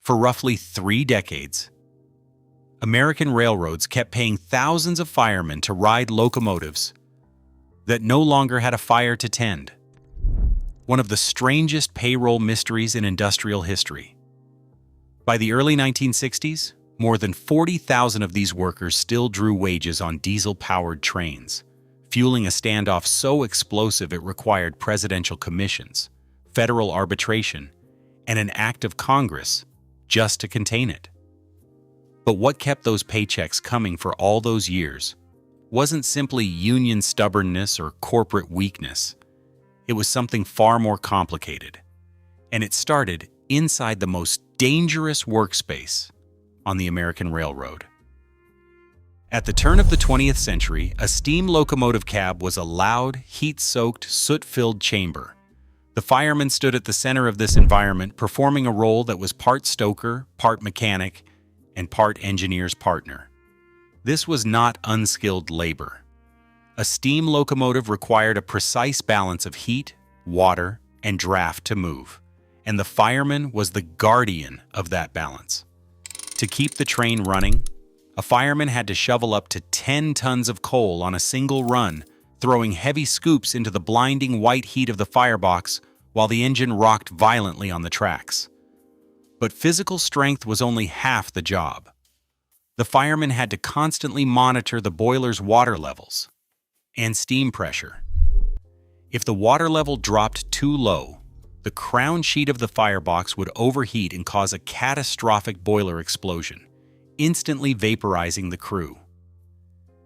For roughly 3 decades, American railroads kept paying thousands of firemen to ride locomotives that no longer had a fire to tend. One of the strangest payroll mysteries in industrial history. By the early 1960s, more than 40,000 of these workers still drew wages on diesel-powered trains, fueling a standoff so explosive it required presidential commissions, federal arbitration, and an act of Congress just to contain it. But what kept those paychecks coming for all those years wasn't simply union stubbornness or corporate weakness. It was something far more complicated. And it started inside the most dangerous workspace on the American railroad. At the turn of the 20th century, a steam locomotive cab was a loud, heat-soaked, soot-filled chamber. The fireman stood at the center of this environment, performing a role that was part stoker, part mechanic, and part engineer's partner. This was not unskilled labor. A steam locomotive required a precise balance of heat, water, and draft to move, and the fireman was the guardian of that balance. To keep the train running, a fireman had to shovel up to 10 tons of coal on a single run, throwing heavy scoops into the blinding white heat of the firebox while the engine rocked violently on the tracks. But physical strength was only half the job. The fireman had to constantly monitor the boiler's water levels and steam pressure. If the water level dropped too low, the crown sheet of the firebox would overheat and cause a catastrophic boiler explosion, instantly vaporizing the crew.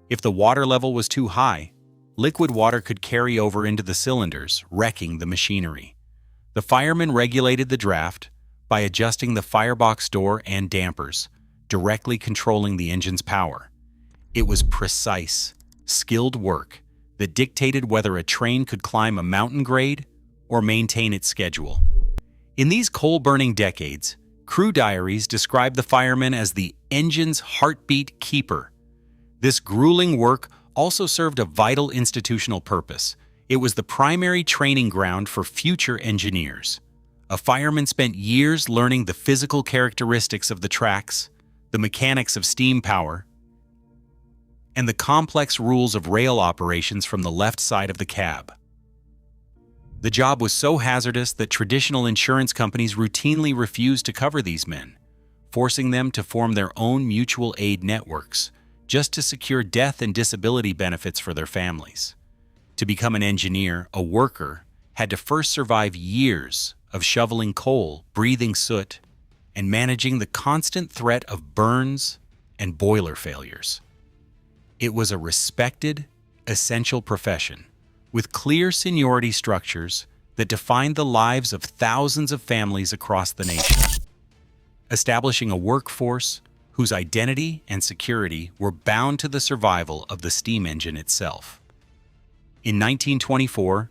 If the water level was too high, liquid water could carry over into the cylinders, wrecking the machinery. The fireman regulated the draft by adjusting the firebox door and dampers, directly controlling the engine's power. It was precise, skilled work that dictated whether a train could climb a mountain grade or maintain its schedule. In these coal-burning decades, crew diaries describe the fireman as the engine's heartbeat keeper. This grueling work also served a vital institutional purpose. It was the primary training ground for future engineers. A fireman spent years learning the physical characteristics of the tracks, the mechanics of steam power, and the complex rules of rail operations from the left side of the cab. The job was so hazardous that traditional insurance companies routinely refused to cover these men, forcing them to form their own mutual aid networks just to secure death and disability benefits for their families. To become an engineer, a worker had to first survive years of shoveling coal, breathing soot, and managing the constant threat of burns and boiler failures. It was a respected, essential profession, with clear seniority structures that defined the lives of thousands of families across the nation, establishing a workforce whose identity and security were bound to the survival of the steam engine itself. In 1924,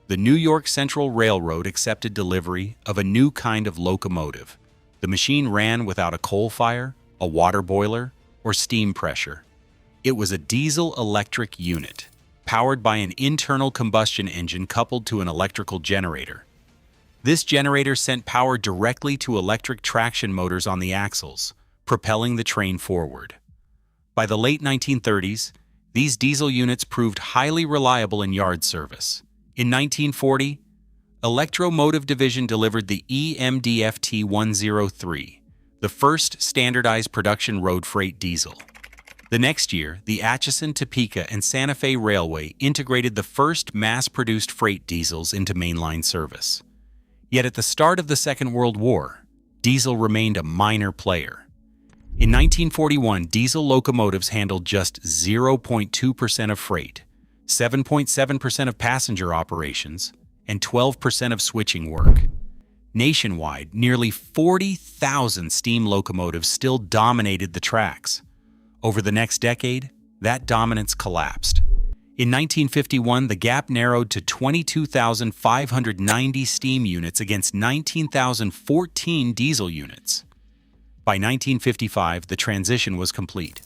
the New York Central Railroad accepted delivery of a new kind of locomotive. The machine ran without a coal fire, a water boiler, or steam pressure. It was a diesel-electric unit, powered by an internal combustion engine coupled to an electrical generator. This generator sent power directly to electric traction motors on the axles, propelling the train forward. By the late 1930s, these diesel units proved highly reliable in yard service. In 1940, Electromotive Division delivered the EMDFT 103, the first standardized production road freight diesel. The next year, the Atchison, Topeka, and Santa Fe Railway integrated the first mass-produced freight diesels into mainline service. Yet at the start of the Second World War, diesel remained a minor player. In 1941, diesel locomotives handled just 0.2% of freight, 7.7% of passenger operations, and 12% of switching work. Nationwide, nearly 40,000 steam locomotives still dominated the tracks. Over the next decade, that dominance collapsed. In 1951, the gap narrowed to 22,590 steam units against 19,014 diesel units. By 1955, the transition was complete.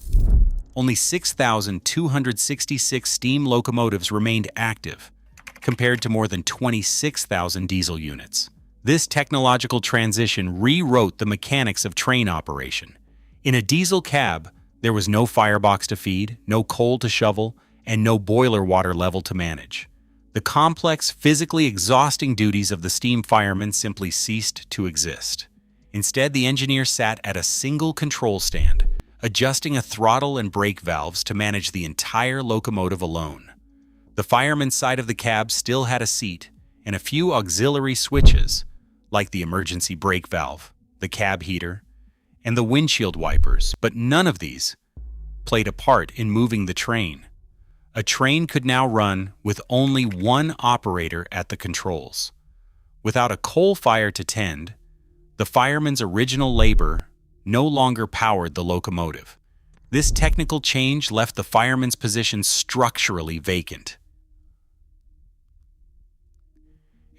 Only 6,266 steam locomotives remained active, compared to more than 26,000 diesel units. This technological transition rewrote the mechanics of train operation. In a diesel cab, there was no firebox to feed, no coal to shovel, and no boiler water level to manage. The complex, physically exhausting duties of the steam fireman simply ceased to exist. Instead, the engineer sat at a single control stand, adjusting a throttle and brake valves to manage the entire locomotive alone. The fireman's side of the cab still had a seat and a few auxiliary switches, like the emergency brake valve, the cab heater, and the windshield wipers, but none of these played a part in moving the train. A train could now run with only one operator at the controls. Without a coal fire to tend, the fireman's original labor no longer powered the locomotive. This technical change left the fireman's position structurally vacant,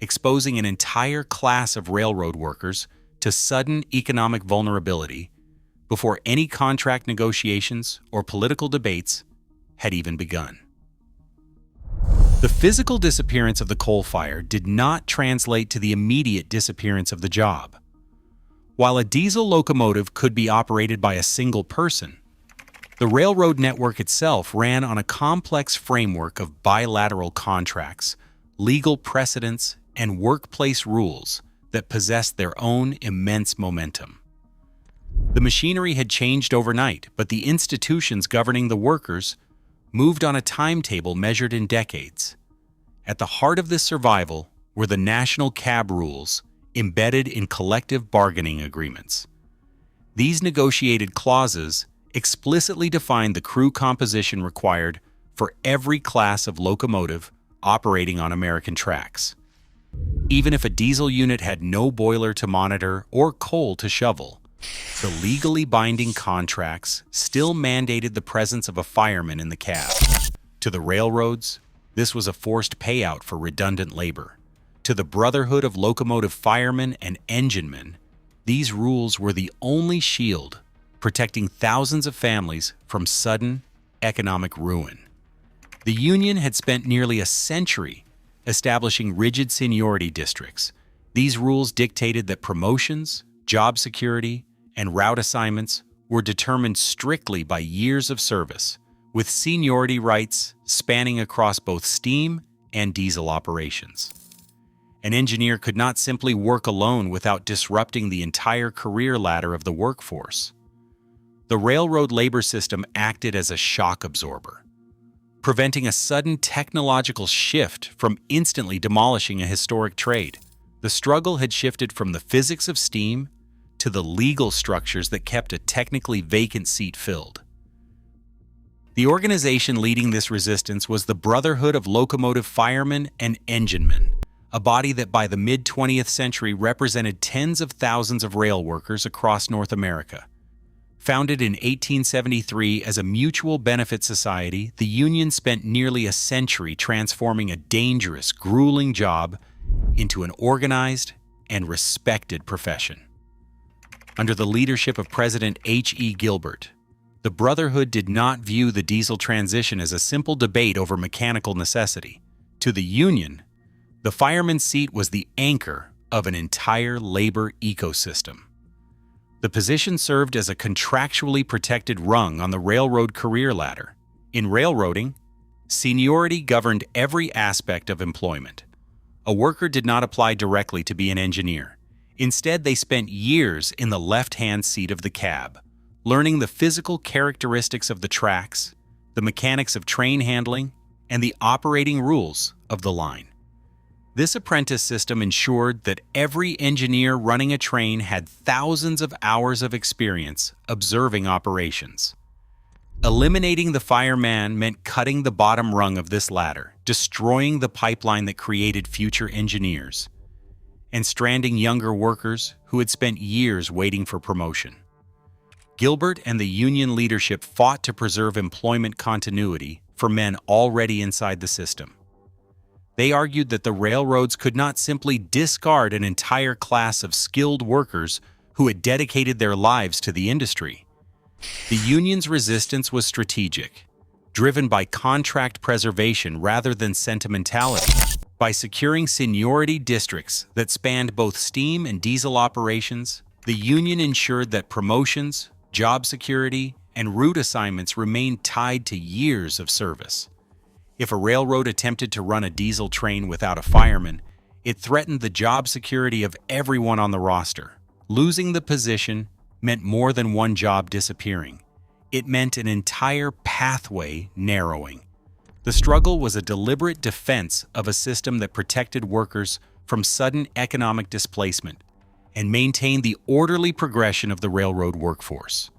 exposing an entire class of railroad workers to sudden economic vulnerability before any contract negotiations or political debates had even begun. The physical disappearance of the coal fire did not translate to the immediate disappearance of the job. While a diesel locomotive could be operated by a single person, the railroad network itself ran on a complex framework of bilateral contracts, legal precedents, and workplace rules that possessed their own immense momentum. The machinery had changed overnight, but the institutions governing the workers moved on a timetable measured in decades. At the heart of this survival were the national cab rules embedded in collective bargaining agreements. These negotiated clauses explicitly defined the crew composition required for every class of locomotive operating on American tracks. Even if a diesel unit had no boiler to monitor or coal to shovel, the legally binding contracts still mandated the presence of a fireman in the cab. To the railroads, this was a forced payout for redundant labor. To the Brotherhood of Locomotive Firemen and Enginemen, these rules were the only shield protecting thousands of families from sudden economic ruin. The union had spent nearly a century establishing rigid seniority districts. These rules dictated that promotions, job security, and route assignments were determined strictly by years of service, with seniority rights spanning across both steam and diesel operations. An engineer could not simply work alone without disrupting the entire career ladder of the workforce. The railroad labor system acted as a shock absorber, preventing a sudden technological shift from instantly demolishing a historic trade. The struggle had shifted from the physics of steam to the legal structures that kept a technically vacant seat filled. The organization leading this resistance was the Brotherhood of Locomotive Firemen and Enginemen, a body that by the mid-20th century represented tens of thousands of rail workers across North America. Founded in 1873 as a mutual benefit society, the union spent nearly a century transforming a dangerous, grueling job into an organized and respected profession. Under the leadership of President H.E. Gilbert, the Brotherhood did not view the diesel transition as a simple debate over mechanical necessity. To the union, the fireman's seat was the anchor of an entire labor ecosystem. The position served as a contractually protected rung on the railroad career ladder. In railroading, seniority governed every aspect of employment. A worker did not apply directly to be an engineer. Instead, they spent years in the left-hand seat of the cab, learning the physical characteristics of the tracks, the mechanics of train handling, and the operating rules of the line. This apprentice system ensured that every engineer running a train had thousands of hours of experience observing operations. Eliminating the fireman meant cutting the bottom rung of this ladder, destroying the pipeline that created future engineers, and stranding younger workers who had spent years waiting for promotion. Gilbert and the union leadership fought to preserve employment continuity for men already inside the system. They argued that the railroads could not simply discard an entire class of skilled workers who had dedicated their lives to the industry. The union's resistance was strategic, driven by contract preservation rather than sentimentality. By securing seniority districts that spanned both steam and diesel operations, the union ensured that promotions, job security, and route assignments remained tied to years of service. If a railroad attempted to run a diesel train without a fireman, it threatened the job security of everyone on the roster. Losing the position meant more than one job disappearing. It meant an entire pathway narrowing. The struggle was a deliberate defense of a system that protected workers from sudden economic displacement and maintained the orderly progression of the railroad workforce.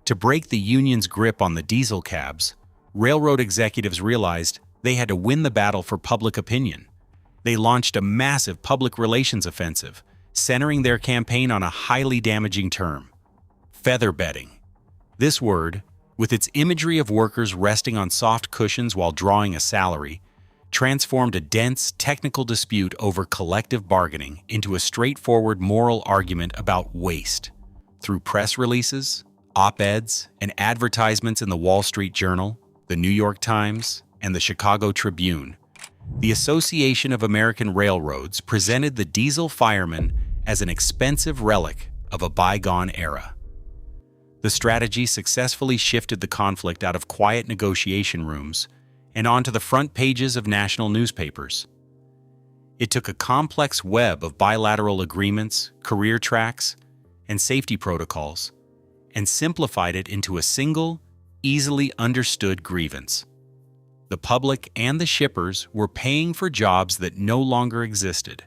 To break the union's grip on the diesel cabs, railroad executives realized they had to win the battle for public opinion. They launched a massive public relations offensive, centering their campaign on a highly damaging term: featherbedding. This word, with its imagery of workers resting on soft cushions while drawing a salary, transformed a dense, technical dispute over collective bargaining into a straightforward moral argument about waste. Through press releases, op-eds, and advertisements in the Wall Street Journal, the New York Times, and the Chicago Tribune, the Association of American Railroads presented the diesel fireman as an expensive relic of a bygone era. The strategy successfully shifted the conflict out of quiet negotiation rooms and onto the front pages of national newspapers. It took a complex web of bilateral agreements, career tracks, and safety protocols, and simplified it into a single, easily understood grievance. The public and the shippers were paying for jobs that no longer existed.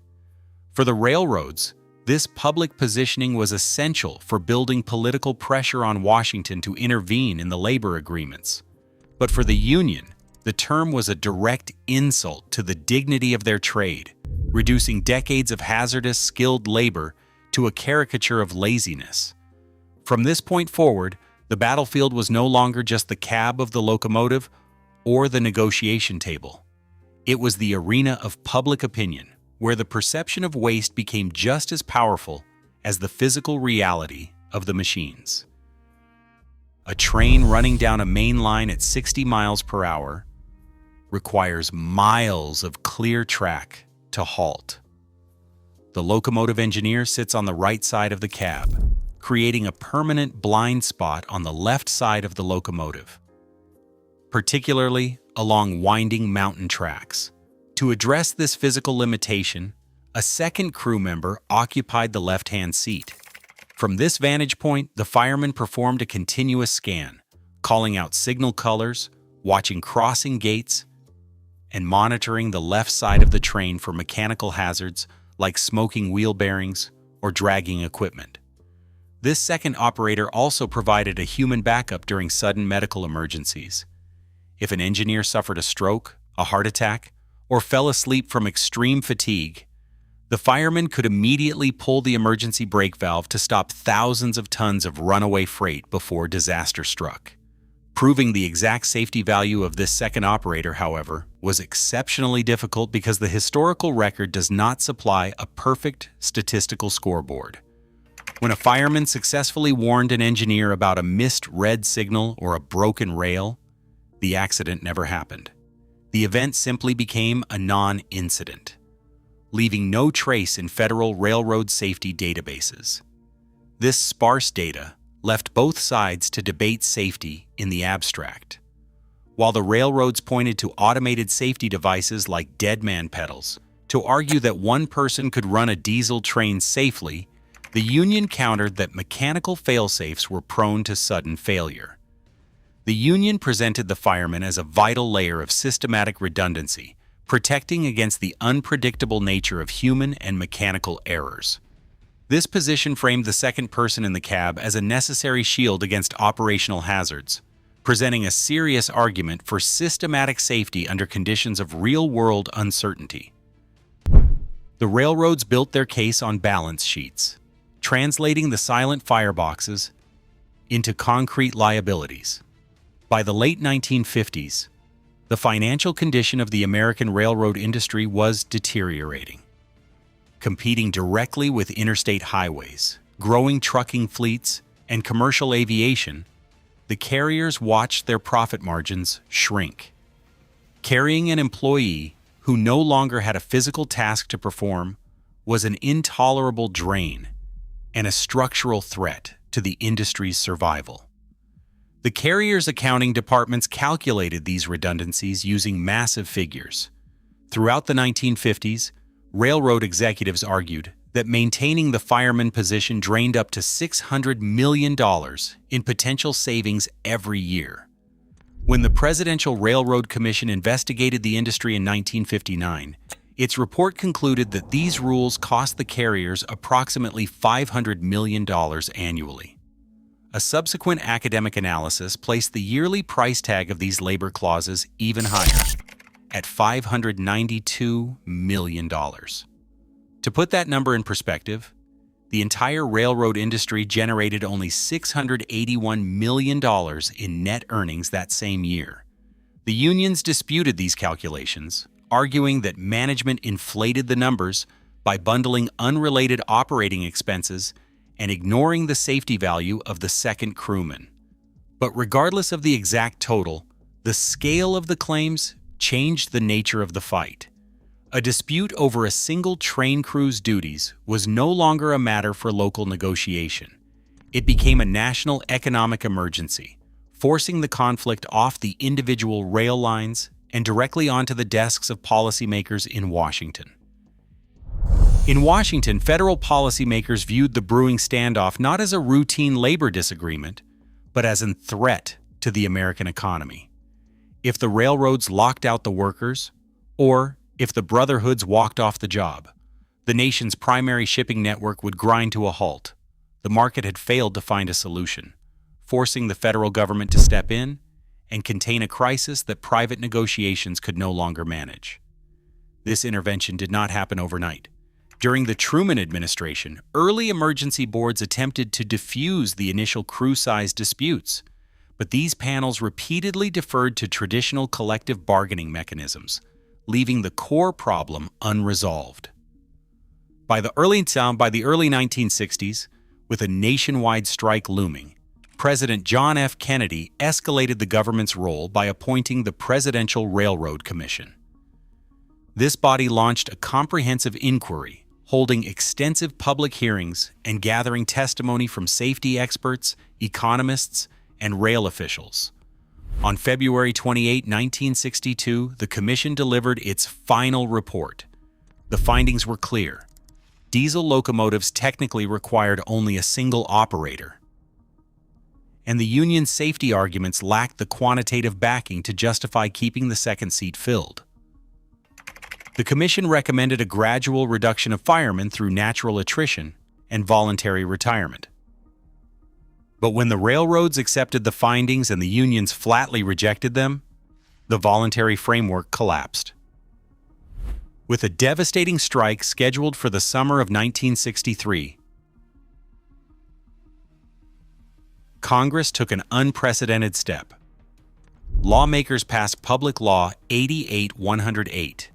For the railroads, this public positioning was essential for building political pressure on Washington to intervene in the labor agreements. But for the union, the term was a direct insult to the dignity of their trade, reducing decades of hazardous, skilled labor to a caricature of laziness. From this point forward, the battlefield was no longer just the cab of the locomotive or the negotiation table. It was the arena of public opinion, where the perception of waste became just as powerful as the physical reality of the machines. A train running down a main line at 60 miles per hour requires miles of clear track to halt. The locomotive engineer sits on the right side of the cab, creating a permanent blind spot on the left side of the locomotive, particularly along winding mountain tracks. To address this physical limitation, a second crew member occupied the left-hand seat. From this vantage point, the fireman performed a continuous scan, calling out signal colors, watching crossing gates, and monitoring the left side of the train for mechanical hazards like smoking wheel bearings or dragging equipment. This second operator also provided a human backup during sudden medical emergencies. If an engineer suffered a stroke, a heart attack, or fell asleep from extreme fatigue, the fireman could immediately pull the emergency brake valve to stop thousands of tons of runaway freight before disaster struck. Proving the exact safety value of this second operator, however, was exceptionally difficult because the historical record does not supply a perfect statistical scoreboard. When a fireman successfully warned an engineer about a missed red signal or a broken rail, the accident never happened. The event simply became a non-incident, leaving no trace in federal railroad safety databases. This sparse data left both sides to debate safety in the abstract. While the railroads pointed to automated safety devices like deadman pedals to argue that one person could run a diesel train safely, the union countered that mechanical failsafes were prone to sudden failure. The union presented the fireman as a vital layer of systematic redundancy, protecting against the unpredictable nature of human and mechanical errors. This position framed the second person in the cab as a necessary shield against operational hazards, presenting a serious argument for systematic safety under conditions of real-world uncertainty. The railroads built their case on balance sheets, translating the silent fireboxes into concrete liabilities. By the late 1950s, the financial condition of the American railroad industry was deteriorating. Competing directly with interstate highways, growing trucking fleets, and commercial aviation, the carriers watched their profit margins shrink. Carrying an employee who who no longer had a physical task to perform, was an intolerable drain and a structural threat to the industry's survival. The carriers' accounting departments calculated these redundancies using massive figures. Throughout the 1950s, railroad executives argued that maintaining the fireman position drained up to $600 million in potential savings every year. When the Presidential Railroad Commission investigated the industry in 1959, its report concluded that these rules cost the carriers approximately $500 million annually. A subsequent academic analysis placed the yearly price tag of these labor clauses even higher, at $592 million. To put that number in perspective, the entire railroad industry generated only $681 million in net earnings that same year. The unions disputed these calculations, arguing that management inflated the numbers by bundling unrelated operating expenses and ignoring the safety value of the second crewman. But regardless of the exact total, the scale of the claims changed the nature of the fight. A dispute over a single train crew's duties was no longer a matter for local negotiation. It became a national economic emergency, forcing the conflict off the individual rail lines and directly onto the desks of policymakers in Washington. In Washington, federal policymakers viewed the brewing standoff not as a routine labor disagreement, but as a threat to the American economy. If the railroads locked out the workers, or if the Brotherhoods walked off the job, the nation's primary shipping network would grind to a halt. The market had failed to find a solution, forcing the federal government to step in and contain a crisis that private negotiations could no longer manage. This intervention did not happen overnight. During the Truman administration, early emergency boards attempted to diffuse the initial crew-size disputes, but these panels repeatedly deferred to traditional collective bargaining mechanisms, leaving the core problem unresolved. By the early 1960s, with a nationwide strike looming, President John F. Kennedy escalated the government's role by appointing the Presidential Railroad Commission. This body launched a comprehensive inquiry, holding extensive public hearings and gathering testimony from safety experts, economists, and rail officials. On February 28, 1962, the Commission delivered its final report. The findings were clear. Diesel locomotives technically required only a single operator, and the union's safety arguments lacked the quantitative backing to justify keeping the second seat filled. The Commission recommended a gradual reduction of firemen through natural attrition and voluntary retirement. But when the railroads accepted the findings and the unions flatly rejected them, the voluntary framework collapsed. With a devastating strike scheduled for the summer of 1963, Congress took an unprecedented step. Lawmakers passed Public Law 88-108,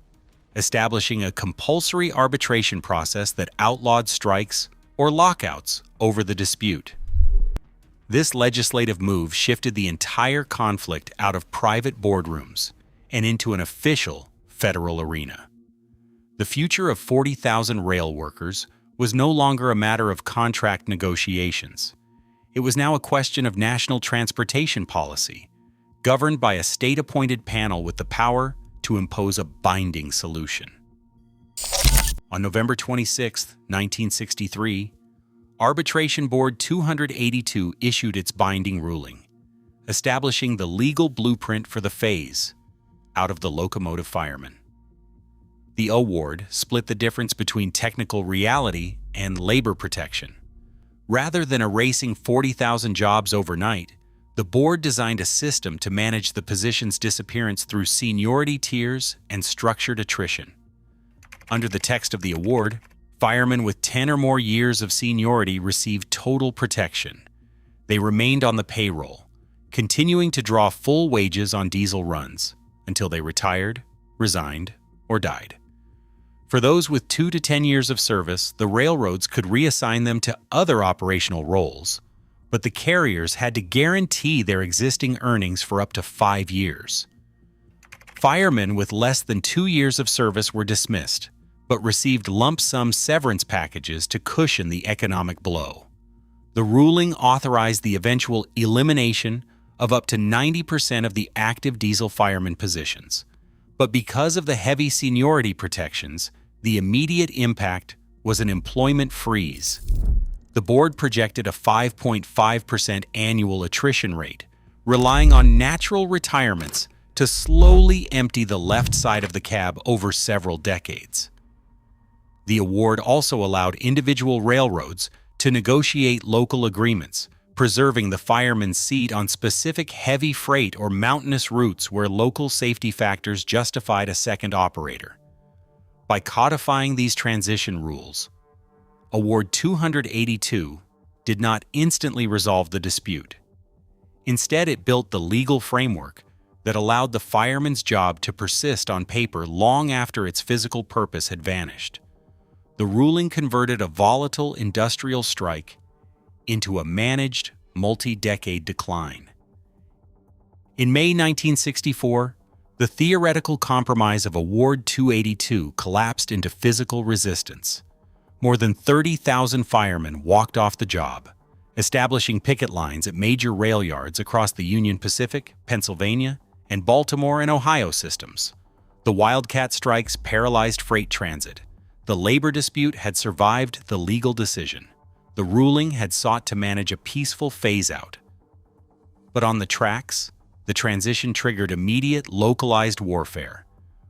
establishing a compulsory arbitration process that outlawed strikes or lockouts over the dispute. This legislative move shifted the entire conflict out of private boardrooms and into an official federal arena. The future of 40,000 rail workers was no longer a matter of contract negotiations. It was now a question of national transportation policy, governed by a state-appointed panel with the power to impose a binding solution. On November 26, 1963, Arbitration Board 282 issued its binding ruling, establishing the legal blueprint for the phase out of the Locomotive Firemen. The award split the difference between technical reality and labor protection. Rather than erasing 40,000 jobs overnight, the board designed a system to manage the position's disappearance through seniority tiers and structured attrition. Under the text of the award, firemen with 10 or more years of seniority received total protection. They remained on the payroll, continuing to draw full wages on diesel runs until they retired, resigned, or died. For those with 2 to 10 years of service, the railroads could reassign them to other operational roles, but the carriers had to guarantee their existing earnings for up to 5 years. Firemen with less than 2 years of service were dismissed, but received lump sum severance packages to cushion the economic blow. The ruling authorized the eventual elimination of up to 90% of the active diesel fireman positions. But because of the heavy seniority protections, the immediate impact was an employment freeze. The board projected a 5.5% annual attrition rate, relying on natural retirements to slowly empty the left side of the cab over several decades. The award also allowed individual railroads to negotiate local agreements, preserving the fireman's seat on specific heavy freight or mountainous routes where local safety factors justified a second operator. By codifying these transition rules, Award 282 did not instantly resolve the dispute. Instead, it built the legal framework that allowed the fireman's job to persist on paper long after its physical purpose had vanished. The ruling converted a volatile industrial strike into a managed, multi-decade decline. In May 1964, the theoretical compromise of Award 282 collapsed into physical resistance. More than 30,000 firemen walked off the job, establishing picket lines at major rail yards across the Union Pacific, Pennsylvania, and Baltimore and Ohio systems. The wildcat strikes paralyzed freight transit. The labor dispute had survived the legal decision. The ruling had sought to manage a peaceful phase-out. But on the tracks, the transition triggered immediate, localized warfare.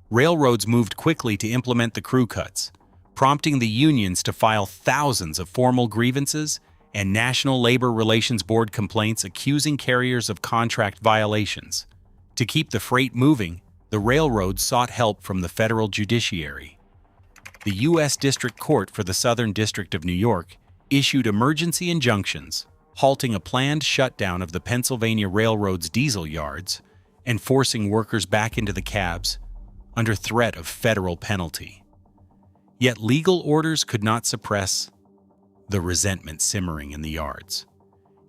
Railroads moved quickly to implement the crew cuts, prompting the unions to file thousands of formal grievances and National Labor Relations Board complaints accusing carriers of contract violations. To keep the freight moving, the railroads sought help from the federal judiciary. The U.S. District Court for the Southern District of New York issued emergency injunctions, halting a planned shutdown of the Pennsylvania Railroad's diesel yards and forcing workers back into the cabs under threat of federal penalty. Yet legal orders could not suppress the resentment simmering in the yards.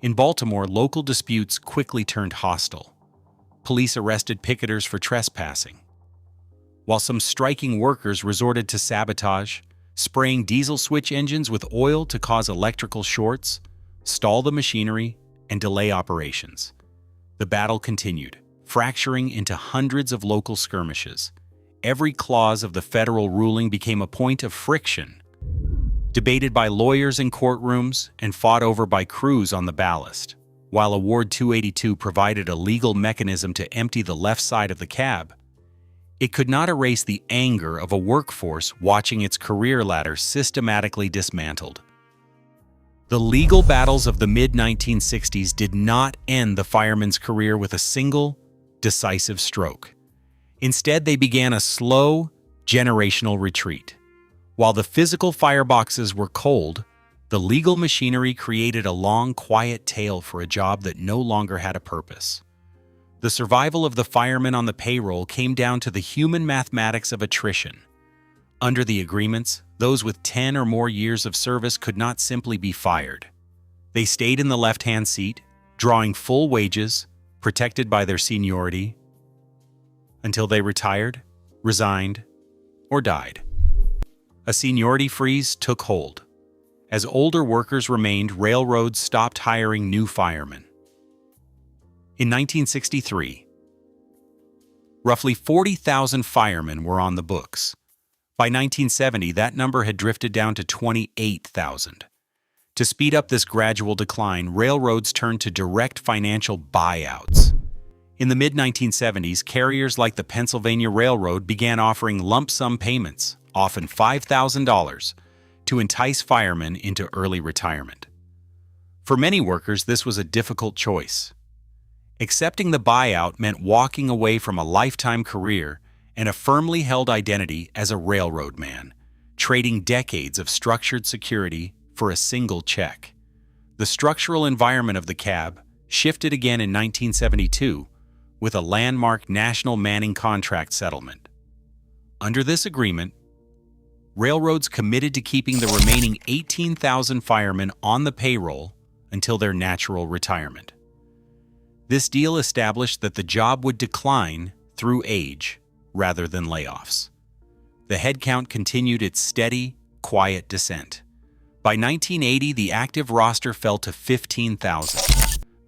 In Baltimore, local disputes quickly turned hostile. Police arrested picketers for trespassing, while some striking workers resorted to sabotage, spraying diesel switch engines with oil to cause electrical shorts, stall the machinery, and delay operations. The battle continued, fracturing into hundreds of local skirmishes. Every clause of the federal ruling became a point of friction, debated by lawyers in courtrooms and fought over by crews on the ballast. While Award 282 provided a legal mechanism to empty the left side of the cab, it could not erase the anger of a workforce watching its career ladder systematically dismantled. The legal battles of the mid-1960s did not end the fireman's career with a single, decisive stroke. Instead, they began a slow, generational retreat. While the physical fireboxes were cold, the legal machinery created a long, quiet tale for a job that no longer had a purpose. The survival of the firemen on the payroll came down to the human mathematics of attrition. Under the agreements, those with 10 or more years of service could not simply be fired. They stayed in the left-hand seat, drawing full wages, protected by their seniority, until they retired, resigned, or died. A seniority freeze took hold. As older workers remained, railroads stopped hiring new firemen. In 1963, roughly 40,000 firemen were on the books. By 1970, that number had drifted down to 28,000. To speed up this gradual decline, railroads turned to direct financial buyouts. In the mid-1970s, carriers like the Pennsylvania Railroad began offering lump sum payments, often $5,000, to entice firemen into early retirement. For many workers, this was a difficult choice. Accepting the buyout meant walking away from a lifetime career and a firmly held identity as a railroad man, trading decades of structured security for a single check. The structural environment of the cab shifted again in 1972 with a landmark national manning contract settlement. Under this agreement, railroads committed to keeping the remaining 18,000 firemen on the payroll until their natural retirement. This deal established that the job would decline through age, rather than layoffs. The headcount continued its steady, quiet descent. By 1980, the active roster fell to 15,000.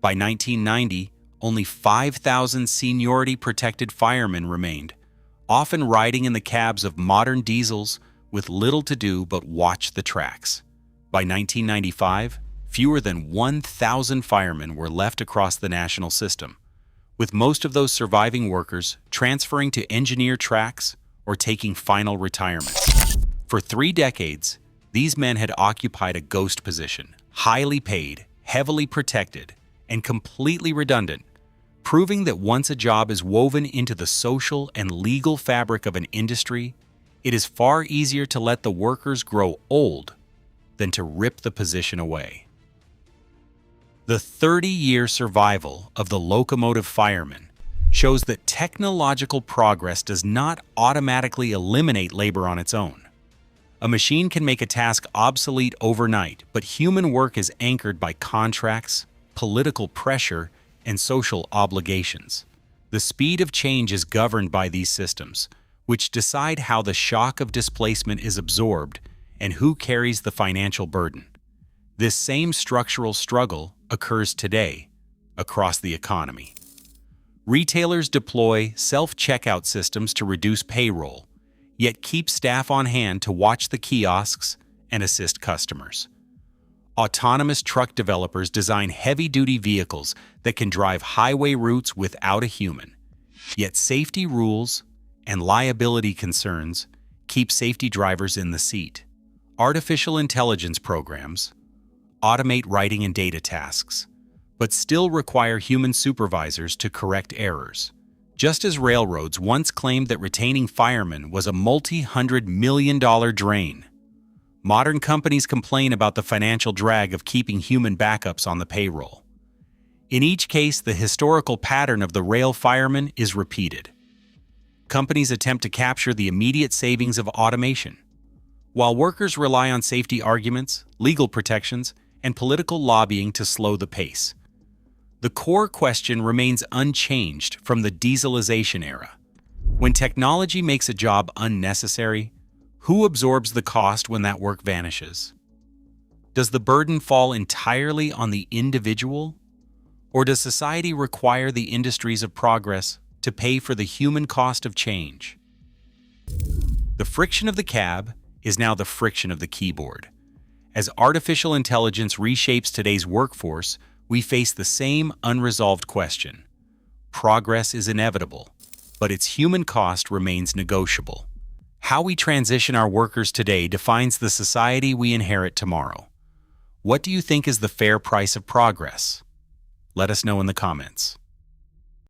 By 1990, only 5,000 seniority-protected firemen remained, often riding in the cabs of modern diesels with little to do but watch the tracks. By 1995, fewer than 1,000 firemen were left across the national system, with most of those surviving workers transferring to engineer tracks or taking final retirement. For 3 decades, these men had occupied a ghost position, highly paid, heavily protected, and completely redundant, proving that once a job is woven into the social and legal fabric of an industry, it is far easier to let the workers grow old than to rip the position away. The 30-year survival of the locomotive firemen shows that technological progress does not automatically eliminate labor on its own. A machine can make a task obsolete overnight, but human work is anchored by contracts, political pressure, and social obligations. The speed of change is governed by these systems, which decide how the shock of displacement is absorbed and who carries the financial burden. This same structural struggle occurs today across the economy. Retailers deploy self-checkout systems to reduce payroll, yet keep staff on hand to watch the kiosks and assist customers. Autonomous truck developers design heavy-duty vehicles that can drive highway routes without a human, yet safety rules and liability concerns keep safety drivers in the seat. Artificial intelligence programs automate writing and data tasks, but still require human supervisors to correct errors. Just as railroads once claimed that retaining firemen was a multi-hundred-million-dollar drain, modern companies complain about the financial drag of keeping human backups on the payroll. In each case, the historical pattern of the rail fireman is repeated. Companies attempt to capture the immediate savings of automation, while workers rely on safety arguments, legal protections, and political lobbying to slow the pace. The core question remains unchanged from the dieselization era. When technology makes a job unnecessary, who absorbs the cost when that work vanishes? Does the burden fall entirely on the individual? Or does society require the industries of progress to pay for the human cost of change? The friction of the cab is now the friction of the keyboard. As artificial intelligence reshapes today's workforce, we face the same unresolved question. Progress is inevitable, but its human cost remains negotiable. How we transition our workers today defines the society we inherit tomorrow. What do you think is the fair price of progress? Let us know in the comments.